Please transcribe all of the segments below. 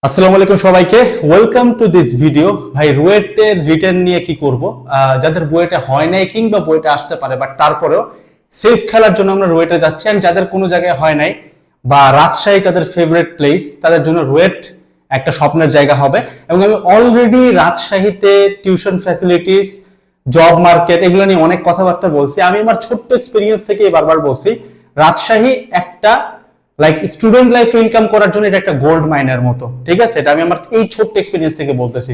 আসসালামু আলাইকুম সবাইকে, ওয়েলকাম টু দিস ভিডিও। ভাই রুয়েটের রিটার্ন নিয়ে কি করব, যাদের বুয়েটে হয় নাই কিংবা বুয়েটে আসতে পারে বাট তারপরেও সেফ খেলার জন্য আমরা রুয়েটে যাচ্ছি। এন্ড যাদের কোনো জায়গায় হয় নাই বা রাজশাহী তাদের ফেভারিট প্লেস, তাদের জন্য রুয়েট একটা স্বপ্নের জায়গা হবে। এবং আমি অলরেডি রাজশাহীতে টিউশন ফ্যাসিলিটিস, জব মার্কেট এগুলো নিয়ে অনেক কথাবার্তা বলছি। আমি আমার ছোট্ট এক্সপিরিয়েন্স থেকে বারবার বলছি, রাজশাহী একটা লাইক স্টুডেন্ট লাইফে ইনকাম করার জন্য এটা একটা গোল্ড মাইনের মতো, ঠিক আছে? এটা আমি আমার এই ছোট্ট এক্সপিরিয়েন্স থেকে বলতেছি।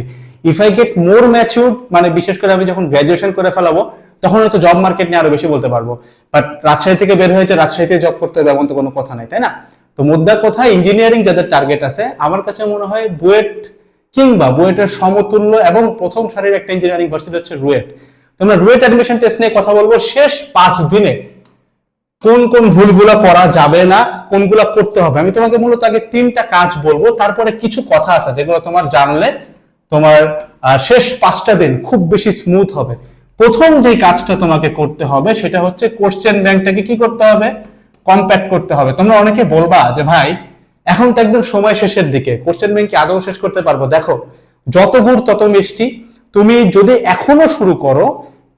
If I get more matured, মানে বিশেষ করে আমি যখন গ্রাজুয়েশন করে ফেলাবো তখন হয়তো জব মার্কেট নিয়ে আরো বেশি বলতে পারবো। বাট রাজশাহী থেকে বের হয়েছে, রাজশাহীতে জব করতে হবে এমন তো কোনো কথা নাই, তাই না? তো মুদ্রা কথা, ইঞ্জিনিয়ারিং যাদের টার্গেট আছে, আমার কাছে মনে হয় বুয়েট কিংবা বুয়েটের সমতুল্য এবং প্রথম সারির একটা ইঞ্জিনিয়ারিং ভার্সিটি হচ্ছে রুয়েট। তোমরা রুয়েট অ্যাডমিশন টেস্ট নিয়ে কথা বলবো শেষ 5 দিনে। কোন কোন ভুলগুলো করা যাবে না, কোনগুলো করতে হবে, আমি তোমাকে মূলত আগে 3টা কাজ বলবো, তারপরে কিছু কথা আছে যেগুলো তোমার জানলে তোমার শেষ 5টা দিন খুব বেশি স্মুথ হবে। প্রথম যে কাজটা তোমাকে করতে হবে সেটা হচ্ছে কোশ্চেন ব্যাংকটাকে কি করতে হবে, কম্প্যাক্ট করতে হবে। তোমরা অনেকে বলবা যে ভাই এখন তো একদম সময় শেষের দিকে, কোশ্চেন ব্যাংক কি আদৌ শেষ করতে পারবো? দেখো, যত গুড় তত মিষ্টি। তুমি যদি এখনো শুরু করো,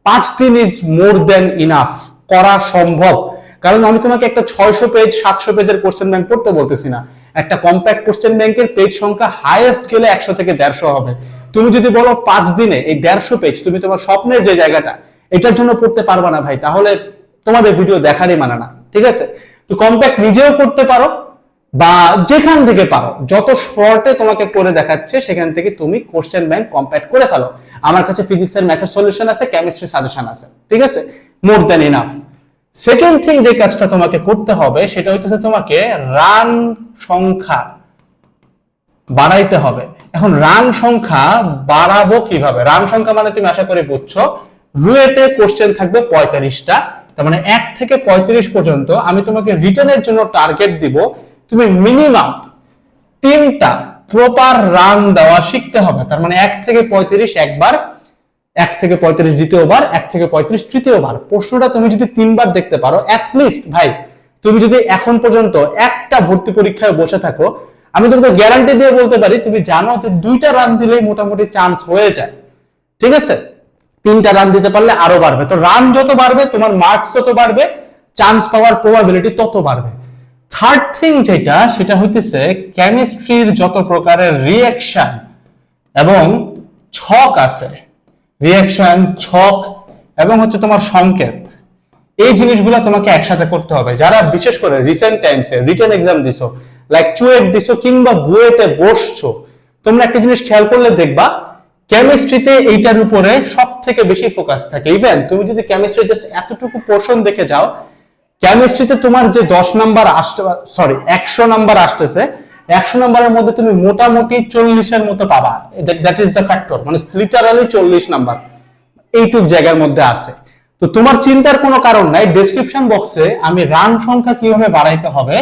5 দিন ইজ মোর দেন ইনাফ, করা সম্ভব। কারণ আমি তোমাকে একটা 600 পেজ 700 পেজের কোশ্চেন ব্যাংক পড়তে বলতেছি না। একটা কম্প্যাক্ট কোশ্চেন ব্যাংকের পেজ সংখ্যা হাইয়েস্ট গেলে 100 থেকে 150 হবে। তুমি যদি বলো 5 দিনে এই 150 পেজ তুমি তোমার স্বপ্নের যে জায়গাটা এটার জন্য পড়তে পারবা না ভাই, তাহলে তোমাদের ভিডিও দেখারই মানে না, ঠিক আছে? তো কম্প্যাক্ট নিজেও করতে পারো বা যেখান থেকে পারো, যত শর্টে তোমাকে করে দেখাচ্ছে সেখান থেকে তুমি কোশ্চেন ব্যাংক কম্প্যাক্ট করে ফেলো। আমার কাছে ফিজিক্সের ম্যাথের সলিউশন আছে, কেমিস্ট্রি সাজেশন আছে, ঠিক আছে? More than enough. Second thing যে কাজটা তোমাকে করতে হবে সেটা হচ্ছে তোমাকে রান সংখ্যা বাড়াইতে হবে। এখন রান সংখ্যা বাড়াবো কিভাবে? রান সংখ্যা মানে তুমি আশা করে বুঝছো, রুয়েটে কোশ্চেন থাকবে 45টা, তার মানে 1 থেকে 35 পর্যন্ত আমি তোমাকে রিটার্নের জন্য টার্গেট দিব। তুমি মিনিমাম 3টা প্রপার রান দেওয়া শিখতে হবে। তার মানে 1 থেকে 35 একবার, 1 থেকে 35 দ্বিতীয়বার, 1 থেকে 35 তৃতীয়বার। প্রশ্নটা তুমি যদি 3বার দেখতে পারো অ্যাটলিস্ট, ভাই তুমি যদি এখন পর্যন্ত একটা ভর্তি পরীক্ষায় বসে থাকো, আমি তোমাকে গ্যারান্টি দিয়ে বলতে পারি তুমি জানো যে 2টা রান দিলেই মোটামুটি চান্স হয়ে যায়, ঠিক আছে? 3টা রান দিতে পারলে আরো বাড়বে। তো রান যত বাড়বে তোমার মার্কস তত বাড়বে, চান্স পাওয়ার প্রবাবিলিটি তত বাড়বে। থার্ড থিং যেটা, সেটা হইতেছে কেমিস্ট্রির যত প্রকারের রিঅ্যাকশন এবং ছক আছে, রিঅ্যাকশন, ছক এবং হচ্ছে তোমার সংকেত, এই জিনিসগুলো তোমাকে একসাথে করতে হবে। যারা বিশেষ করে রিসেন্ট টাইমসে রিটেন এক্সাম দিছো, লাইক চুয়েট দিছো কিংবা বুয়েটে বসছো, তোমরা একটা জিনিস খেয়াল করলে দেখবা কেমিস্ট্রিতে এইটার উপরে সব থেকে বেশি ফোকাস থাকে। ইভেন তুমি যদি কেমিস্ট্রি জাস্ট এতটুকু পোর্শন দেখে যাও, কেমিস্ট্রিতে তোমার যে 10 নাম্বার আসতে, সরি 100 নাম্বার আসতেছে, 100 নাম্বারের মধ্যে তুমি মোটামুটি 40-এর মতো পাবা। দ্যাট ইজ দ্য ফ্যাক্টর, মানে লিটারালি 40 নাম্বার এইটুক জায়গার মধ্যে আছে। তো তোমার চিন্তার কোনো কারণ নাই, ডেসক্রিপশন বক্সে আমি রান সংখ্যা কিভাবে বাড়াইতে হবে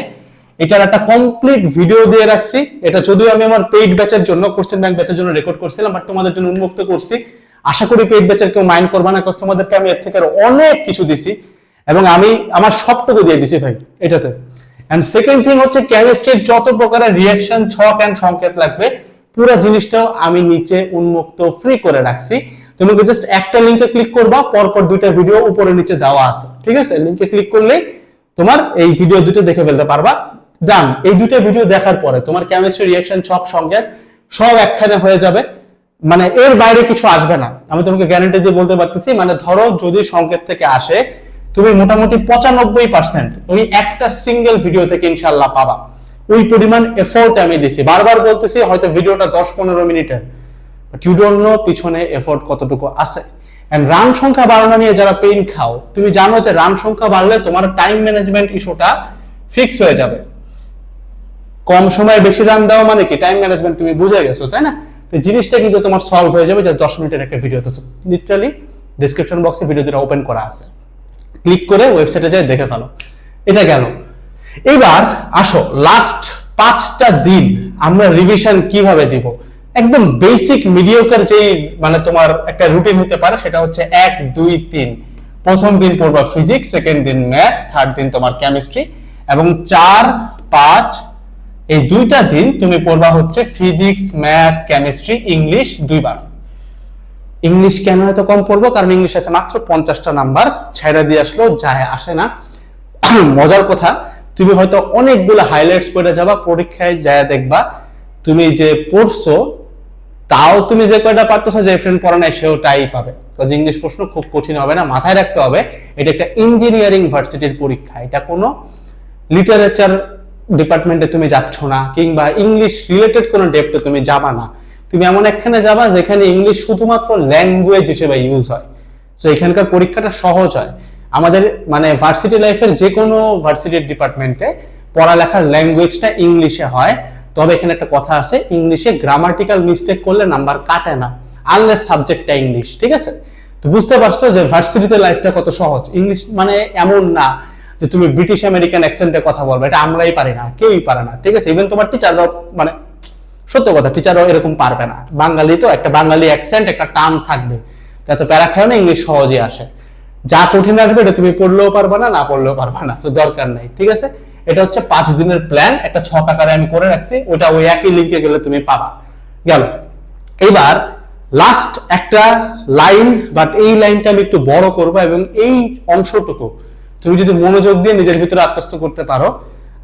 এটার একটা কমপ্লিট ভিডিও দিয়ে রাখছি। এটা যদিও আমি আমার পেইড ব্যাচের জন্য, কোশ্চেন ব্যাংক ব্যাচের জন্য রেকর্ড করছিলাম, বাট তোমাদের জন্য উন্মুক্ত করছি। আশা করি পেইড ব্যাচের কেউ মাইন্ড করবে না, কারণ তোমাদেরকে আমি এর থেকে অনেক কিছু দিছি এবং আমি আমার সবটুকু দিয়ে দিছি ভাই এটাতে। এন্ড সেকেন্ড থিং হচ্ছে কেমিস্ট্রির যত প্রকারের রিঅ্যাকশন, ছক এন্ড সংকেত লাগবে পুরো জিনিসটাও আমি নিচে উন্মুক্ত ফ্রি করে রাখছি। তুমি জাস্ট একটা লিংকে ক্লিক করবা, পরপর 2টা ভিডিও উপরে নিচে দেওয়া আছে, ঠিক আছে? লিংকে ক্লিক করলে তোমার এই ভিডিও দুটো দেখে ফেলতে পারবা। ডান। এই 2টা ভিডিও দেখার পরে তোমার কেমিস্ট্রি রিঅ্যাকশন, ছক, সংকেত সব একখানে হয়ে যাবে, মানে এর বাইরে কিছু আসবে না, আমি তোমাকে গ্যারান্টি দিয়ে বলতে পারতেছি। মানে ধরো যদি সংকেত থেকে আসে, তুমি মোটামুটি 95% ওই একটা সিঙ্গেল ভিডিও থেকে ইনশাআল্লাহ পাবা। ওই পরিমাণ এফোর্ট আমি দিছি, বারবার বলতেছি, হয়তো ভিডিওটা 10-15 মিনিটের, বাট ইউ ডোন্ট নো পিছনে এফোর্ট কতটুকু আছে। এন্ড রান সংখ্যা বাড়ানো নিয়ে যারা পেইন খাও, তুমি জানো যে রান সংখ্যা বাড়লে তোমার টাইম ম্যানেজমেন্ট ইস্যুটা ফিক্স হয়ে যাবে। কম সময়ে বেশি রান দেওয়া মানে কি টাইম ম্যানেজমেন্ট, তুমি বুঝে গেছো, তাই না? তো জিনিসটা কিন্তু তোমার সলভ হয়ে যাবে জাস্ট 10 মিনিটের একটা ভিডিওতে। লিটারালি ডেসক্রিপশন বক্সে ভিডিও দুটো ওপেন করা আছে, ক্লিক করে ওয়েবসাইটে যাই দেখে ফেলো। এটা গেল। এবার আসো লাস্ট 5টা দিন আমরা রিভিশন কিভাবে দিব। একদম বেসিক মিডিওকার যেই মানে তোমার একটা রুটিন হতে পারে সেটা হচ্ছে 1, 2, 3। প্রথম দিন পড়বা ফিজিক্স, সেকেন্ড দিন ম্যাথ, থার্ড দিন তোমার কেমিস্ট্রি এবং 4, 5 এই 2টা দিন তুমি পড়বা হচ্ছে ফিজিক্স, ম্যাথ, কেমিস্ট্রি, ইংলিশ 2বার। ইংলিশ কেন এত কম পড়বো? কারণ ইংলিশ আছে মাত্র 50টা নাম্বার, ছাইড়া দিয়ে আসলো, যায় আসে না। মজার কথা, তুমি হয়তো অনেকগুলো হাইলাইটস পড়ে যাবা, পরীক্ষায় যায় দেখবা তুমি যে পড়ছো তাও তুমি যে কয়টা পারতেছো, যে ফ্রেন্ড পড়া নাই সেও তাই পাবে। কারণ ইংলিশ প্রশ্ন খুব কঠিন হবে না, মাথায় রাখতে হবে এটা একটা ইঞ্জিনিয়ারিং ভার্সিটির পরীক্ষা, এটা কোনো লিটারেচার ডিপার্টমেন্টে তুমি যাচ্ছ না, কিংবা ইংলিশ রিলেটেড কোনো ডেপথে তুমি যাবা না। তুমি এমন একখানে যাবা যেখানে ইংলিশ শুধুমাত্র ল্যাঙ্গুয়েজ হিসেবে ইউজ হয়। তো এখানকার পরীক্ষাটা সহজ হয়। আমাদের মানে ভার্সিটি লাইফের যে কোনো ভার্সিটির ডিপার্টমেন্টে পড়ালেখার ল্যাঙ্গুয়েজটা ইংলিশে হয়। তবে এখানে একটা কথা আছে, ইংলিশে গ্রামাটিক্যাল মিস্টেক করলে নাম্বার কাটে না, আনলেস সাবজেক্টটা ইংলিশ। ঠিক আছে? তো বুঝতে পারছো যে ভার্সিটিতে লাইফটা কত সহজ। ইংলিশ মানে এমন না যে তুমি ব্রিটিশ আমেরিকান অ্যাকসেন্টে কথা বলবে, এটা আমরাই পারি না, কেউই পারে না। ঠিক আছে? ইভেন তোমার টিচাররাও, মানে সত্য কথা, টিচাররাও এরকম পারবে না। বাঙালি তো একটা বাঙালি অ্যাকসেন্ট, একটা টার্ম থাকবে, এত প্যারা খেও না, ইংলিশ সহজে আসে। যা কঠিন আসবে এটা তুমি পড়লেও পারবা না, না পড়লেও পারবা না, তো দরকার নাই। ঠিক আছে? এটা হচ্ছে 5 দিনের প্ল্যান, একটা ছক আকারে আমি করে রাখছি, ওটা ওই একই লিঙ্কে গেলে তুমি পাবা। গেল। এবার লাস্ট একটা লাইন, বাট এই লাইনটা আমি একটু বড় করবো, এবং এই অংশটুকু তুমি যদি মনোযোগ দিয়ে নিজের ভিতরে আত্মস্থ করতে পারো,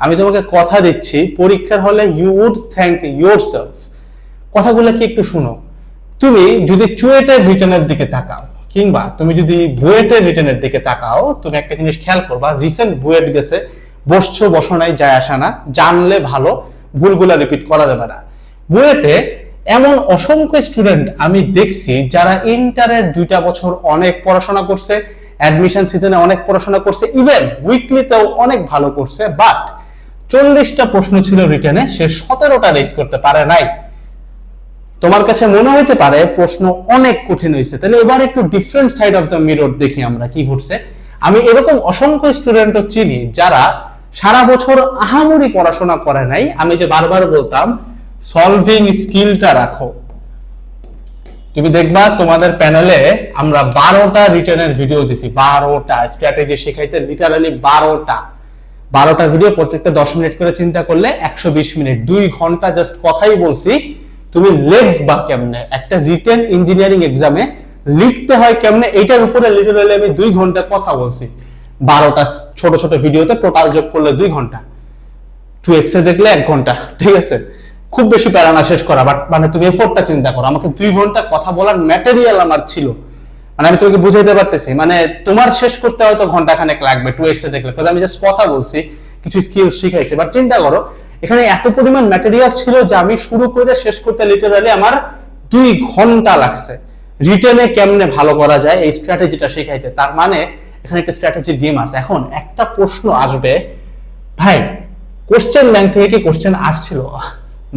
আমি তোমাকে কথা দিচ্ছি পরীক্ষার হলে ইউ উড থ্যাংক ইয়োরসেলফ। কথাগুলো কি একটু শুনো। তুমি যদি চুয়েটের রিটেনের দিকে তাকাও, কিংবা তুমি যদি বুয়েটের রিটেনের দিকে তাকাও, তুমি একটা জিনিস খেয়াল করবা, রিসেন্ট বুয়েট গেছে, বসছো বসো নাই যায় আসা না, জানলে ভালো, ভুলগুলা রিপিট করা যাবে না। বুয়েটে এমন অসংখ্য স্টুডেন্ট আমি দেখছি যারা ইন্টারের 2টা বছর অনেক পড়াশোনা করছে, অ্যাডমিশন সিজনে অনেক পড়াশোনা করছে, ইভেন উইকলিতেও অনেক ভালো করছে, বাট 40টা প্রশ্ন ছিল রিটেনে, সে 17টা রেজ করতে পারে নাই। তোমার কাছে মনে হইতে পারে প্রশ্ন অনেক কঠিন হয়েছে, তাহলে এবার একটু different side of the mirror দেখি আমরা কি ঘটছে। আমি এরকম অসংখ্য স্টুডেন্টও চিনি যারা সারা বছর আহামরি পড়াশোনা করে নাই। আমি যে বারবার বলতাম সলভিং স্কিলটা রাখো। তুমি দেখবা তোমাদের প্যানেলে আমরা 12টা রিটেনের ভিডিও দিছি, 12টা স্ট্র্যাটেজি শেখাইতে, লিটারালি 12টা ভিডিও, প্রত্যেকটা 10 মিনিট করে চিন্তা করলে 120 মিনিট, 2 ঘন্টা জাস্ট কথাই বলছি। তুমি লিখবা কেমনে, একটা রিটেন ইঞ্জিনিয়ারিং এক্সামে লিখতে হয় কেমনে, এইটার উপরে লিটারালি আমি 2 ঘন্টা কথা বলছি। 12টা ছোট ছোট ভিডিওতে টোটাল যোগ করলে 2 ঘন্টা, 2x এ দেখলে 1 ঘন্টা। ঠিক আছে? খুব বেশি প্যারানা শেষ করা, বাট মানে তুমি এফোর্টটা চিন্তা করো। আমাকে 2 ঘন্টা কথা বলার ম্যাটেরিয়াল আমার ছিল, মানে আমি তোমাকে বুঝাইতে পারতেছি, মানে তোমার শেষ করতে হয়তো ঘন্টা খানেক লাগবে 2x এ দেখলে, কারণ আমি জাস্ট কথা বলছি, কিছু স্কিলস শিখাইছি। বাট চিন্তা করো এখানে এত পরিমাণ ম্যাটেরিয়াল ছিল যে আমি শুরু করে শেষ করতে লিটারালি আমার 2 ঘন্টা লাগছে। রিটেনে কেমনে ভালো করা যায় এই স্ট্র্যাটেজিটা শিখাইতে। তার মানে এখানে একটা স্ট্র্যাটেজি গেম আছে। এখন একটা প্রশ্ন আসবে, ভাই কোশ্চেন ব্যাংক থেকে কি কোশ্চেন আসছিল?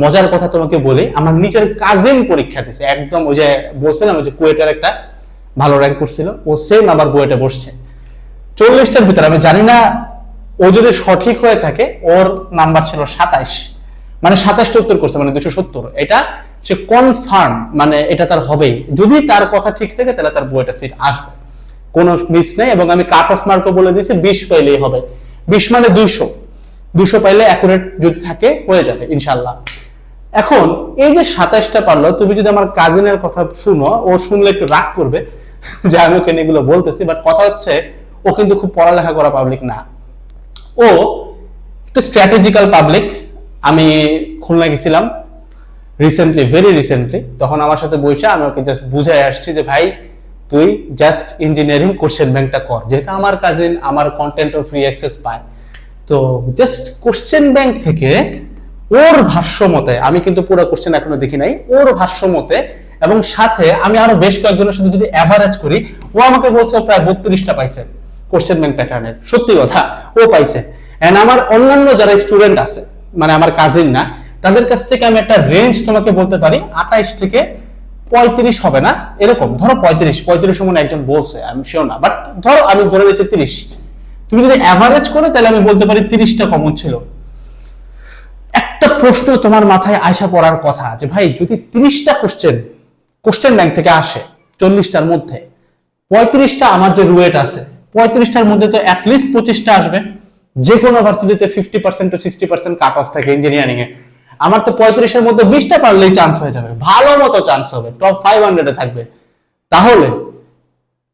মজার কথা তোমাকে বলি, আমার নিজের কাজিন পরীক্ষা দিছে, একদম ওই যে বলছিলাম ওই যে কুয়েটের একটা ভালো র্যাঙ্ক করছিল, ও সেম আবার বুয়েটে বসছে। 40টার ভিতরে, আমি জানি না ও যদি সঠিক হয়ে থাকে, ওর নাম্বার ছিল 27, মানে 27টা উত্তর করছে, মানে 270। এটা সে কনফার্ম, মানে এটা তার হবেই। যদি তার কথা ঠিক থাকে তাহলে তার বুয়েটে সিট আসবে, কোনো মিস নেই। এবং আমি কাট অফ মার্কও বলে দিয়েছি, 20 পাইলেই হবে। 20 মানে 200 পাইলে অ্যাকুরেট যদি থাকে হয়ে যাবে ইনশাল্লাহ। এখন এই যে 27টা পারলো, তুমি যদি আমার কাজিনের কথা শুনো, ও শুনলে একটু রাগ করবে যে আমি ওকে এগুলো বলতেছি, বাট কথা হচ্ছে ও কিন্তু খুব পড়ালেখা করা পাবলিক না, ও একটু স্ট্র্যাটেজিক্যাল পাবলিক। আমি খুলনা গেছিলাম রিসেন্টলি, ভেরি রিসেন্টলি, তখন আমার সাথে বসে আমি ওকে জাস্ট বুঝাই আসছি যে ভাই তুই জাস্ট ইঞ্জিনিয়ারিং কোশ্চেন ব্যাংকটা কর, যেহেতু আমার কাজিন আমার কন্টেন্টও ফ্রি অ্যাক্সেস পায়। তো জাস্ট কোশ্চেন ব্যাংক থেকে ওর ভাষ্য মতে, আমি কিন্তু পুরো কোশ্চেন এখনো দেখি নাই, ওর ভাষ্য মতে, এবং সাথে আমি আরো বেশ কয়েকজনের সাথে যদি এভারেজ করি, ও আমাকে বলছে প্রায় 32টা পাইছে কোশ্চেন ব্যাংক প্যাটার্নের। সত্যি কথা, ও পাইছে। এন্ড আমার অন্যান্য যারা স্টুডেন্ট আছে, মানে আমার কাজিন না, তাদের কাছ থেকে আমি একটা রেঞ্জ তোমাকে বলতে পারি, 28 থেকে 35 হবে না, এরকম ধরো 35 মনে একজন বলছে, আমি শিওর না, বাট ধরো আমি ধরে নিচ্ছি 30। তুমি যদি এভারেজ করো তাহলে আমি বলতে পারি 30টা কমন ছিল। একটা প্রশ্ন তোমার মাথায় আয়সা পড়ার কথা যে ভাই যদি 30টা কোশ্চেন ব্যাংক থেকে আসে 40টার মধ্যে, 35টা আমার যে রুয়েট আছে, 35টার মধ্যে তো অ্যাটলিস্ট 25টা আসবে। যে কোনো ভার্সিটিতে 50% to 60% কাট অফ থাকে ইঞ্জিনিয়ারিং এ। আমার তো 35-এর মধ্যে 20টা পারলেই চান্স হয়ে যাবে, ভালো মতো চান্স হবে, টপ 500 এ থাকবে। তাহলে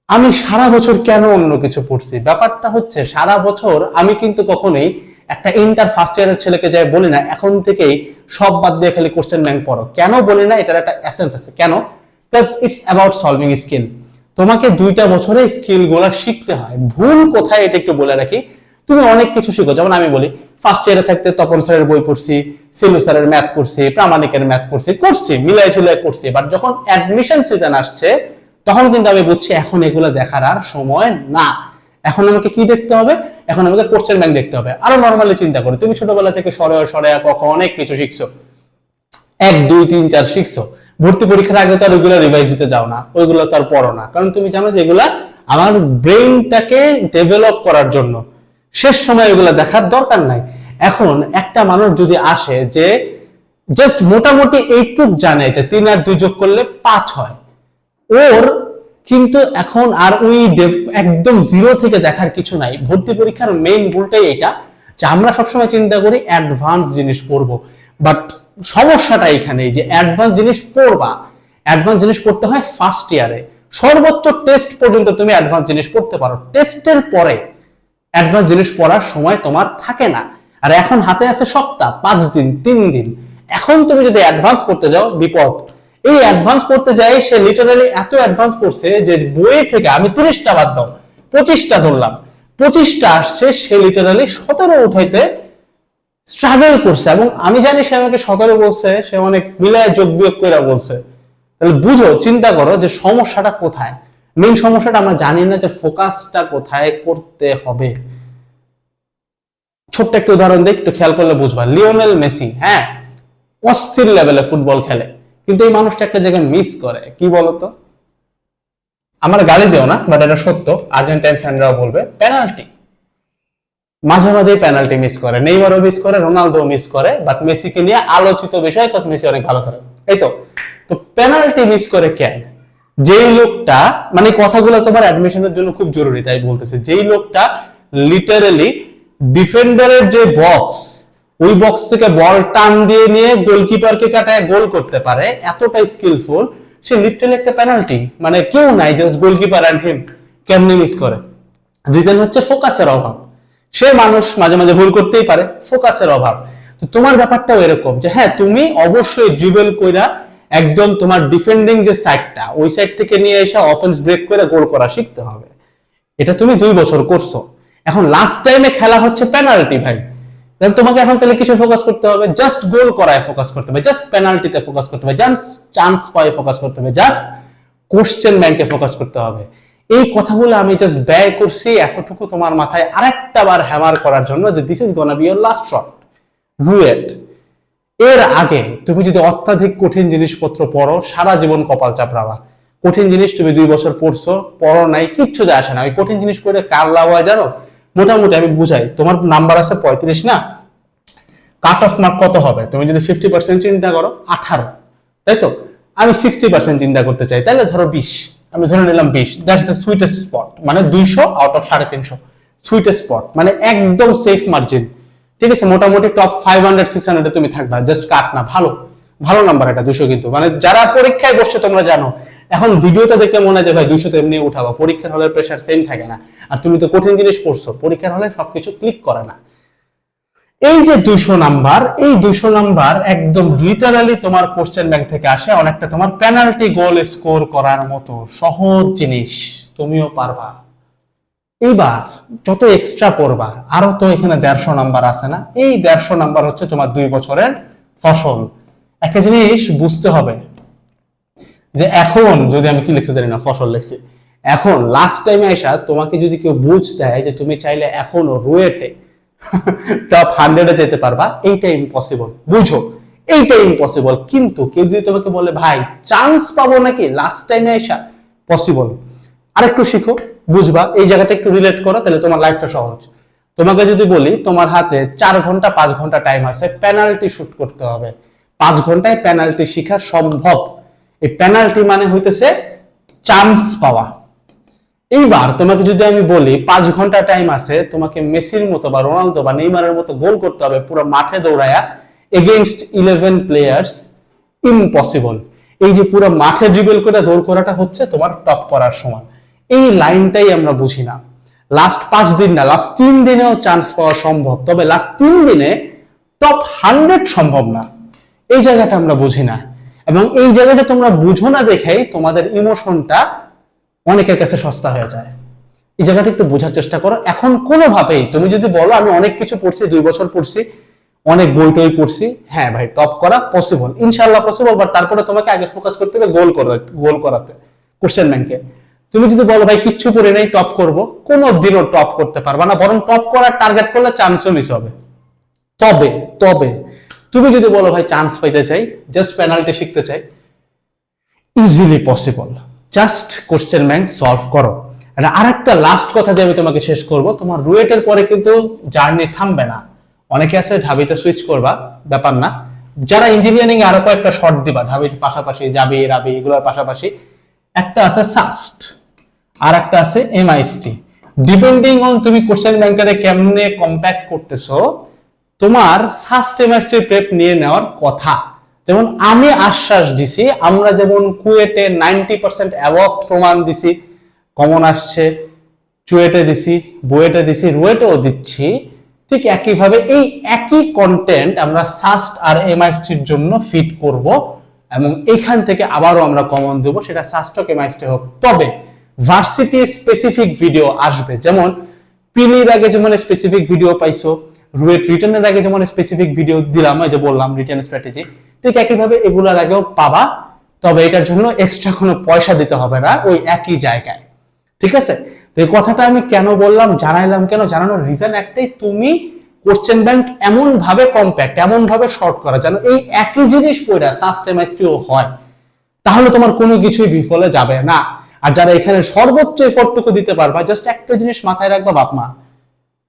আমি সারা বছর কেন অন্য কিছু পড়ছি? ব্যাপারটা হচ্ছে সারা বছর আমি কিন্তু কখনোই একটা ইন্টার ফার্স্ট ইয়ারের ছেলেকে যাই বলি না এখন থেকেই সব বাদ দিয়ে খালি কোশ্চেন ব্যাংক পড়ো। কেন বলি না? এটার একটা এসেন্স আছে। কেন? Because it's about solving skill. তোমাকে 2টা বছরে স্কিল গুলা শিখতে হয়। ভুল কোথায় এটা একটু বলে রাখি, তুমি অনেক কিছু শিখো। যেমন আমি বলি, ফার্স্ট ইয়ারে থাকতে তপন স্যারের বই পড়ছি, সিলু স্যারের ম্যাথ করছি, প্রামাণিকের ম্যাথ করছি মিলাই ঝিলাই করছি। বাট যখন অ্যাডমিশন সিজন আসছে তখন কিন্তু আমি বুঝছি এখন এগুলো দেখার আর সময় না। এখন আমাকে কি দেখতে হবে? এখন আমাকে কোশ্চেন ব্যাংক দেখতে হবে। আরো নরমালি চিন্তা করো, তুমি ছোটবেলা থেকে সরেয়া ক খ অনেক কিছু শিখছো, 1 2 3 4 শিখছো। ভর্তি পরীক্ষার আগে তো আর ওইগুলো রিভাইজ দিতে যাও না, ওইগুলো তো আর পড়ো না, কারণ তুমি জানো যে এগুলা আমার ব্রেইনটাকে ডেভেলপ করার জন্য। শেষ সময় এগুলো দেখার দরকার নাই। এখন একটা মানুষ যদি আসে যে জাস্ট মোটামুটি এইটুক জানে যে 3 আর 2 যোগ করলে 5 হয়, ওর কিন্তু এখন আর ওই একদম জিরো থেকে দেখার কিছু নাই। ভর্তি পরীক্ষার মেইন ভুলটাই এটা যে আমরা সবসময় চিন্তা করি অ্যাডভান্স জিনিস পড়বো, বাট সমস্যাটা এখানেই যে অ্যাডভান্স জিনিস পড়বা, অ্যাডভান্স জিনিস পড়তে হয় ফার্স্ট ইয়ারে। সর্বোচ্চ টেস্ট পর্যন্ত তুমি অ্যাডভান্স জিনিস পড়তে পারো, টেস্টের পরে অ্যাডভান্স জিনিস পড়ার সময় তোমার থাকে না। আর এখন হাতে আছে সপ্তাহ, 5 দিন, 3 দিন। এখন তুমি যদি অ্যাডভান্স পড়তে যাও বিপদ। এই অ্যাডভান্স পড়তে যাই সে লিটারালি এত অ্যাডভান্স পড়ছে যে বই থেকে আমি 30টা বাদ দাও, 25টা ধরলাম, 25টা আসছে, সে লিটারালি 17 উঠাইতে স্ট্রাগল করছে। এবং আমি জানি সে আমাকে 17 বলছে, সে অনেক মিলায় যোগ বিয়োগ করে বলছে। তাহলে বুঝো, চিন্তা করো যে সমস্যাটা কোথায়। মেইন সমস্যাটা আমরা জানি না যে ফোকাসটা কোথায় করতে হবে। ছোট্ট একটা উদাহরণ দিই, একটু খেয়াল করলে বুঝবা। লিওনেল মেসি, হ্যাঁ, অস্থির লেভেলে ফুটবল খেলে, কিন্তু এই মানুষটা একটা জায়গায় মিস করে। কি বলতো? আমার গালি দেও না, বাট এটা সত্য, আর্জেন্টাইন ফ্যানরাও বলবে, পেনাল্টি। মাঝে মাঝে পেনাল্টি মিস করে, নেইমারও মিস করে, রোনালদো মিস করে, বাট মেসিকে নিয়ে আলোচিত বিষয়, কারণ মেসি অনেক ভালো করে। এই তো পেনাল্টি মিস করে কেন? যেই লোকটা, মানে কথাগুলো তোমার অ্যাডমিশনের জন্য খুব জরুরি তাই বলতেছে, যেই লোকটা লিটারালি ডিফেন্ডারের যে বক্স, ওই বক্স থেকে বল টান দিয়ে নিয়ে গোলকিপারকে কাটায় গোল করতে পারে, এতটাই স্কিলফুল, সে লিটারালি একটা পেনাল্টি, মানে কেউ নাই, জাস্ট গোলকিপার এন্ড হিম, কেমনে মিস করে? রিজন হচ্ছে ফোকাসের অভাব। সে মানুষ মাঝে মাঝে ভুল করতেই পারে, ফোকাসের অভাব। তো তোমার ব্যাপারটাও এরকম যে হ্যাঁ, তুমি অবশ্যই ড্রিবল কইরা একদম তোমার ডিফেন্ডিং যে সাইডটা, ওই সাইড থেকে নিয়ে এসে অফেন্স ব্রেক করে গোল করা শিখতে হবে। এটা তুমি 2 বছর করছো। এখন লাস্ট টাইমে খেলা হচ্ছে পেনাল্টি ভাই, তাহলে তোমাকে এখন তাহলে কিছু ফোকাস করতে হবে? জাস্ট গোল করায় ফোকাস করতে হবে, জাস্ট পেনাল্টিতে ফোকাস করতে হবে, জাস্ট চান্স পায় ফোকাস করতে হবে, জাস্ট কোশ্চেন ব্যাংকে ফোকাস করতে হবে। এই কথাগুলো আমি জাস্ট ব্যয় করছি এতটুকু তোমার মাথায় আরেকটা বার হ্যামার করার জন্য যে this is gonna be your last shot, RUET. এর আগে তুমি যদি অত্যাধিক কঠিন জিনিসপত্র পড়ো, সারা জীবন কপাল চাপড়াবা। কঠিন জিনিস তুমি 2 বছর পড়ছো, পড়ো নাই, কিচ্ছু যায় আসে না। ওই কঠিন জিনিস পড়ে কার লাভ হয় জানো? মোটামুটি আমি বুঝাই, তোমার নাম্বার আছে 35 না, কাট অফ মার্ক কত হবে? তুমি যদি 50% চিন্তা করো 18, তাই তো? আমি 60% চিন্তা করতে চাই, তাহলে ধরো 20, আমি ধরে নিলাম 20। দ্যাটস দ্য সুইটেস্ট স্পট, মানে 200 আউট অফ 350, সুইটেস্ট স্পট, মানে একদম সেফ মার্জিন। ঠিক আছে, মোটামুটি টপ 500 600 এ তুমি থাকবা, জাস্ট কাট না। ভালো ভালো নাম্বার এটা 200, কিন্তু মানে যারা পরীক্ষায় বসছে তোমরা জানো, এখন ভিডিওটা দেখলে মনে হয় যে ভাই 200 তো এমনি উঠাবো, পরীক্ষার হলের প্রেশার সেম থাকে না। আর তুমি তো কঠিন জিনিস পড়ছো, পরীক্ষার হলে সবকিছু ক্লিক করে না। এই যে 200 নাম্বার, এই 200 নাম্বার একদম লিটারালি তোমার কোশ্চেন ব্যাংক থেকে আসে, অনেকটা তোমার পেনাল্টি গোল স্কোর করার মতো সহজ জিনিস, তুমিও পারবা। এইবার যত এক্সট্রা পড়বা, আরো তো এখানে 150 নাম্বার আছে না? এই 150 নাম্বার হচ্ছে তোমার 2 বছরের ফসল। একটা জিনিস বুঝতে হবে যে এখন যদি আমি কি লিখতে জানি না, ফসল লিখছি, এখন লাস্ট টাইমে আইসা তোমাকে যদি কেউ বুঝ দেয় যে তুমি চাইলে এখনো রুয়েটে টপ 100 এ যেতে পারবা, এইটা ইম্পসিবল। বুঝো, এইটা ইম্পসিবল। কিন্তু কেউ যদি তোমাকে বলে ভাই চান্স পাবো নাকি লাস্ট টাইমে আইসা, পসিবল। আরেকটু শিখো, বুঝবা, এই জায়গাটা একটু রিলেট করো, তাহলে তোমার লাইফটা সহজ। তোমাকে যদি বলি তোমার হাতে 4 ঘন্টা 5 ঘন্টা টাইম আছে, পেনাল্টি শুট করতে হবে, 5 ঘন্টায় পেনাল্টি শিখা সম্ভব। এই পেনাল্টি মানে হইতেছে চান্স পাওয়া। এইবার তোমাকে যদি আমি বলি 5 ঘন্টা টাইম আছে, তোমাকে মেসির মতো বা রোনালদো বা নেইমারের মতো গোল করতে হবে পুরো মাঠে দৌড়ায়া এগেইনস্ট 11 প্লেয়ার্স, ইম্পসিবল। এই যে পুরো মাঠে ড্রিবল করে দৌড় করাটা হচ্ছে তোমার টপ করার সময়। এই লাইনটাই আমরা বুঝি না। লাস্ট 5 দিন না, লাস্ট 3 দিনেও চান্স পাওয়া সম্ভব, তবে লাস্ট 3 দিনে টপ 100 সম্ভব না। এই জায়গাটা আমরা বুঝি না, এবং এই জায়গাটা তোমরা বুঝো না দেখেই তোমাদের ইমোশনটা অনেকের কাছে সস্তা হয়ে যায়। এই জায়গাটা একটু বোঝার চেষ্টা করো। এখন কোনোভাবেই তুমি যদি বলো আমি অনেক কিছু পড়ছি, 2 বছর পড়ছি, অনেক বই টই পড়ছি, হ্যাঁ ভাই টপ করা পসিবল, ইনশাআল্লাহ পসিবল, বাট তারপরে তোমাকে আগে ফোকাস করতে হবে গোল করাতে, কোশ্চেন ব্যাংকে। তুমি যদি বলো ভাই কিচ্ছু পড়ে নাই টপ করব, কোনোদিনও টপ করতে পারবা না, বরং টপ করার টার্গেট করলে চান্সও মিস হবে। তবে তবে তুমি যদি বলো ভাই চান্স পাইতে চাই, জাস্ট পেনাল্টি শিখতে চাই, easily possible. Just question bank solve করো। আর একটা লাস্ট কথা দিয়ে আমি তোমাকে শেষ করব, তোমার রুয়েটের পরে কিন্তু জার্নি থামবে না। অনেকে আছে ঢাবিতে সুইচ করবা, ব্যাপার না। যারা ইঞ্জিনিয়ারিং আরো কয়েকটা শর্ট দিবা ঢাবির পাশাপাশি, জাবি রাবি এগুলোর পাশাপাশি, একটা আছে সাস্ট আর একটা আছে এমআইএসটি। ডিপেন্ডিং অন তুমি কোশ্চেন ব্যাংকারে কেমনে কম্প্যাক্ট করতেছো, তোমার সাস্ট এমআইএসটি প্রেপ নিয়ে নেওয়ার কথা। যেমন আমি আশ্বাস দিছি, আমরা যেমন কুয়েটে 90% অ্যাবভ প্রমাণ দিছি, কমন আসছে, চুয়েটে দিছি, বুয়েটে দিছি, রুয়েটেও দিচ্ছি, ঠিক একইভাবে এই একই কন্টেন্ট আমরা সাস্ট আর এমআইএসটির জন্য ফিট করব, এবং এখান থেকে আবারও আমরা কমন দেব, সেটা সাস্ট হোক এমআইএসটি হোক। তবে ভার্সিটি স্পেসিফিক ভিডিও আসবে, যেমন পিলির আগে যেমন স্পেসিফিক ভিডিও পাইছো, রুয়েট রিটার্নের আগে যেমন স্পেসিফিক ভিডিও দিলাম, ওই যে বললাম রিটার্ন স্ট্র্যাটেজি, ঠিক একইভাবে এগুলোর আগেও পাবা। তবে এটার জন্য এক্সট্রা কোনো পয়সা দিতে হবে না, ওই একই জায়গায়। ঠিক আছে? তো এই কথাটা আমি কেন বললাম, জানাইলাম কেন, জানানোর রিজন একটাই, তুমি কোশ্চেন ব্যাংক এমন ভাবে কম্প্যাক্ট, এমন ভাবে শর্ট করা যেন এই একই জিনিস পড়া সাস্ট এমআইএসটিও হয়, তাহলে তোমার কোনো কিছুই বিফলে যাবে না। আর যারা এখানে সর্বোচ্চ এফোর্টটুকু দিতে পারবা, জাস্ট একটা জিনিস মাথায় রাখবা বাপ মা,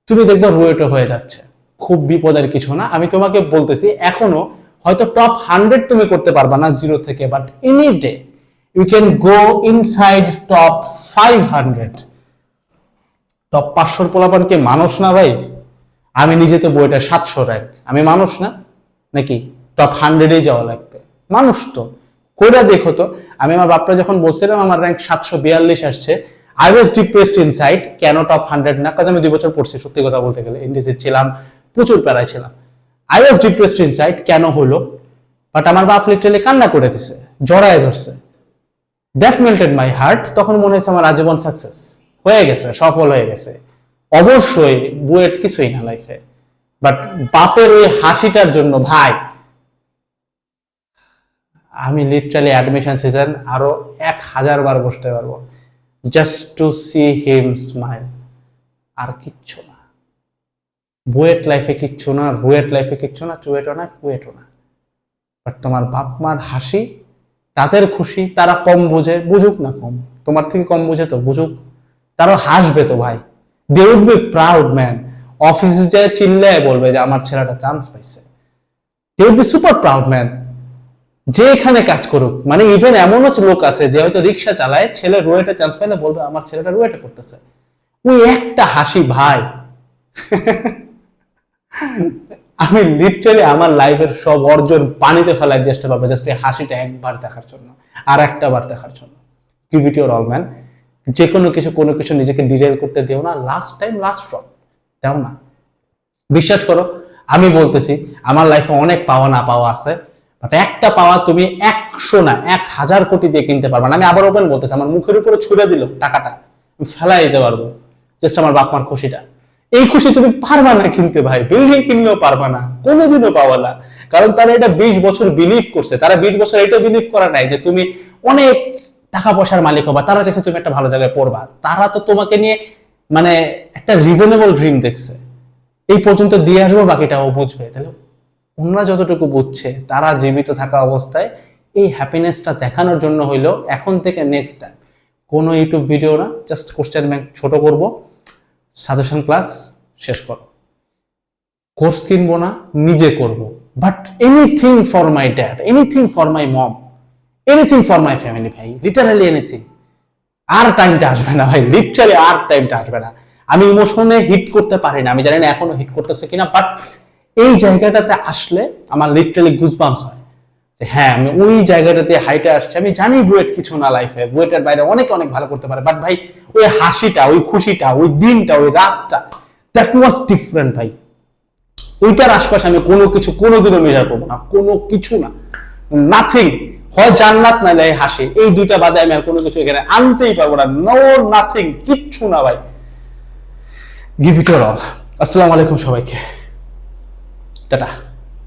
তুমি দেখবা রুয়েটও হয়ে যাচ্ছে। খুব বিপদের কিছু না, আমি তোমাকে বলতেছি। এখনো হয়তো টপ 100 তুমি করতে পারবা না 0 থেকে, but any day you can go inside top 500। Top 500 পোলাপানকে মানুষ না ভাই? আমি নিজে তো বইটা 700 র্যাঙ্ক, আমি মানুষ না নাকি? টপ 100-এই যাওয়া লাগবে, মানুষ তো। কইরা দেখো তো, আমি আমার বাপরা যখন বলছিলাম আমার র্যাঙ্ক 742 আসছে, আই ওয়াজ ডিপ্রেসড ইনসাইড। কেন টপ 100 না? কারণ আমি 2 বছর পড়ছি, সত্যি কথা বলতে গেলে ইন্ডিসিট ছিলাম, প্রচুর প্যারায় ছিলাম। আই ওয়াজ ডিপ্রেসড ইনসাইড, কেন হলো? বাট আমার বাপ লিটারালি কান্না করে দিছে, জড়ায় ধরছে, দ্যাট মেল্টেড মাই হার্ট। তখন মনে হয়েছে আমার আজীবন সাকসেস হয়ে গেছে, সফল হয়ে গেছে। অবশ্যই বুয়েট কিছুই না লাইফে, বাট বাপের ওই হাসিটার জন্য ভাই আমি লিটারালি অ্যাডমিশন সিজন আরো 1000 বার বসতে পারবো, just to see him smile. আর কিচ্ছু না, বুয়েট লাইফে কিচ্ছু না, রুয়েট লাইফে কিচ্ছু না, চুয়েটও না, কুয়েটও না। বাট তোমার বাপ মার হাসি, তাদের খুশি, তারা কম বোঝে, বুঝুক না কম, তোমার থেকে কম বুঝে তো বুঝুক, তারা হাসবে তো ভাই। They would be proud man. অফিসে যায় চিল্লায় বলবে যে আমার ছেলেটা চান্স পাইছে, they would be super proud man. যে এখানে কাজ করুক, মানে ইভেন এমনও লোক আছে যে হয়তো রিক্সা চালায়, ছেলে রুয়েটে চান্স পাইলে বলবে আমার ছেলেটা রুয়েটে পড়তেছে। ওই একটা হাসি ভাই আমি লিটারালি আমার লাইফের সব অর্জন পানিতে ফেলাই চেষ্টা পাবো জাস্ট এই হাসিটা একবার দেখার জন্য, আর একটা বার দেখার জন্য। Give it your all man. যে কোনো কিছু নিজেকে ডিরেল করতে দিও না। লাস্ট টাইম লাস্ট ড্রপ দাও না। বিশ্বাস করো, আমি বলতেছি আমার লাইফে অনেক পাওয়া না পাওয়া আছে, বাট একটা পাওয়া তুমি 100 না 1000 কোটি দিয়ে কিনতে পারবা না। আমি আবার ওপেন বলতেছি, আমার মুখের উপরে ছুড়ে দিল টাকাটা, আমি ফেলাই দিতে পারবো জাস্ট আমার বাপ মার খুশিটা। এই খুশি তুমি পারবা না কিনতে ভাই, বিল্ডিং কিনলেও পারবা না, কোনোদিনও পাবা না। কারণ তারা এটা 20 বছর বিলিভ করছে, তারা 20 বছর এটা বিলিভ করা নাই যে তুমি অনেক টাকা পয়সার মালিক হবা, তারা চাইছে তুমি একটা ভালো জায়গায় পড়বা। তারা তো তোমাকে নিয়ে মানে একটা রিজনেবল ড্রিম দেখছে, এই পর্যন্ত দিয়ে আসবো, বাকিটাও বুঝবে। তাহলে ওনারা যতটুকু বুঝছে, তারা জীবিত থাকা অবস্থায় এই হ্যাপিনেসটা দেখানোর জন্য হইলো এখন থেকে নেক্সট টাইম কোনো ইউটিউব ভিডিও না, জাস্ট কোশ্চেন ব্যাংক ছোট করব, সাজেশন ক্লাস শেষ করো, কোর্স কিনবো না, নিজে করব, but anything for my dad, anything for my mom, anything for my family ভাই, লিটারালি এনিথিং। আর টাইমটা আসবে না ভাই, লিটারালি আর টাইমটা আসবে না। আমি ইমোশনে হিট করতে পারি না, আমি জানি না এখনো হিট করতেছে কিনা, বাট এই জায়গাটাতে আসলে আমার লিটারালি গুজবাম্পস হয়। হ্যাঁ, আমি ওই জায়গাটাতে হাইটে আসছি, আমি জানি বুয়েট কিছু না লাইফে, বুয়েটের বাইরে অনেক অনেক ভালো করতে পারে, বাট ভাই ওই হাসিটা, ওই খুশিটা, ওই দিনটা, ওই রাতটা, দ্যাট ওয়াজ ডিফারেন্ট ভাই। ওইটার আশপাশে আমি কোনো কিছু কোনোদিনও মেজার করবো না, কোনো কিছু না, নাথিং। হয় জান্নাত না লাই হাসি, এই দুইটা বাদে আমি আর কোনো কিছু এখানে আনতেই পারবো না। নো, নাথিং, কিচ্ছু না ভাই। Give it all. আসসালামু আলাইকুম সবাইকে, টাটা।